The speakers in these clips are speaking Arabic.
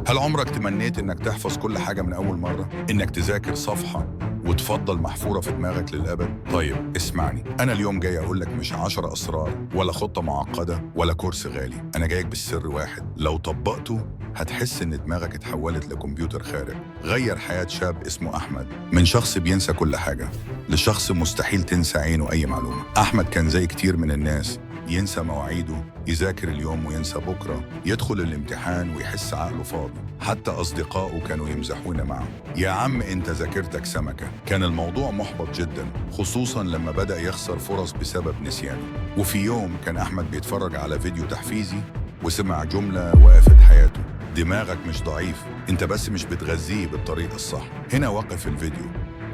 هل عمرك تمنيت إنك تحفظ كل حاجة من أول مرة؟ إنك تذاكر صفحة وتفضل محفورة في دماغك للأبد؟ طيب اسمعني، أنا اليوم جاي أقول لك مش 10 أسرار ولا خطة معقدة ولا كورس غالي، أنا جايك بالسر واحد لو طبقته هتحس إن دماغك اتحولت لكمبيوتر خارق. غير حياة شاب اسمه أحمد من شخص بينسى كل حاجة لشخص مستحيل تنسى عينه أي معلومة. أحمد كان زي كتير من الناس، ينسى مواعيده، يذاكر اليوم وينسى بكرة، يدخل الامتحان ويحس عقله فاضي، حتى أصدقائه كانوا يمزحون معه: يا عم أنت ذاكرتك سمكة. كان الموضوع محبط جدا، خصوصا لما بدأ يخسر فرص بسبب نسيانه. وفي يوم كان أحمد بيتفرج على فيديو تحفيزي وسمع جملة وقفت حياته: دماغك مش ضعيف، انت بس مش بتغذيه بالطريقة الصح. هنا وقف الفيديو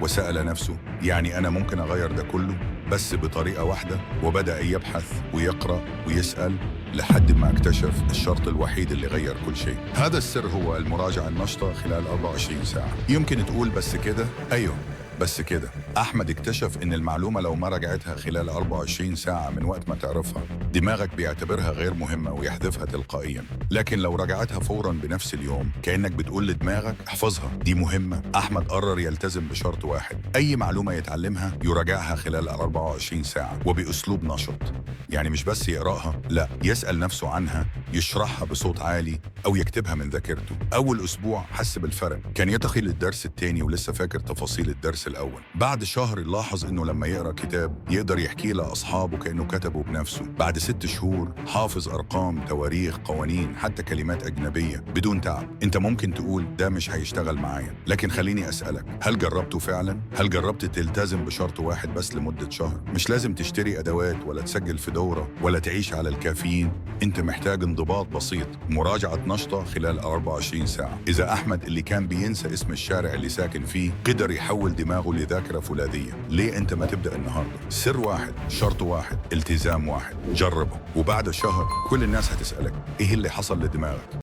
وسأل نفسه: يعني أنا ممكن أغير ده كله بس بطريقة واحدة؟ وبدأ يبحث ويقرأ ويسأل لحد ما اكتشف الشرط الوحيد اللي غير كل شيء. هذا السر هو المراجعة النشطة خلال 24 ساعة. يمكن تقول بس كده؟ أيوه بس كده. أحمد اكتشف إن المعلومة لو ما رجعتها خلال 24 ساعة من وقت ما تعرفها، دماغك بيعتبرها غير مهمة ويحذفها تلقائيا. لكن لو رجعتها فورا بنفس اليوم، كأنك بتقول لدماغك احفظها، دي مهمة. أحمد قرر يلتزم بشرط واحد: أي معلومة يتعلمها يراجعها خلال 24 ساعة وبأسلوب نشط. يعني مش بس يقرأها، لا، يسأل نفسه عنها، يشرحها بصوت عالي أو يكتبها من ذاكرته. أول أسبوع حس بالفرق، كان يتخي للدرس التاني ولسه فاكر تفاصيل الدرس الأول. بعد شهر لاحظ إنه لما يقرأ كتاب يقدر يحكيه لأصحابه كأنه كتبه بنفسه. بعد 6 شهور حافظ أرقام، تواريخ، قوانين، حتى كلمات أجنبية بدون تعب. أنت ممكن تقول ده مش هيشتغل معايا، لكن خليني أسألك، هل جربته فعلا؟ هل جربت تلتزم بشرط واحد بس لمدة شهر؟ مش لازم تشتري أدوات ولا تسجل في دورة ولا تعيش على الكافيين، أنت محتاج انضباط بسيط، مراجعة نشطة خلال 24 ساعة. إذا أحمد اللي كان بينسى اسم الشارع اللي ساكن فيه قدر يحول دماغه لذاكرة فولاذية، ليه أنت ما تبدأ النهاردة؟ سر واحد، شرط واحد، التزام واحد. جربه وبعد شهر كل الناس هتسألك: إيه اللي حصل لدماغك؟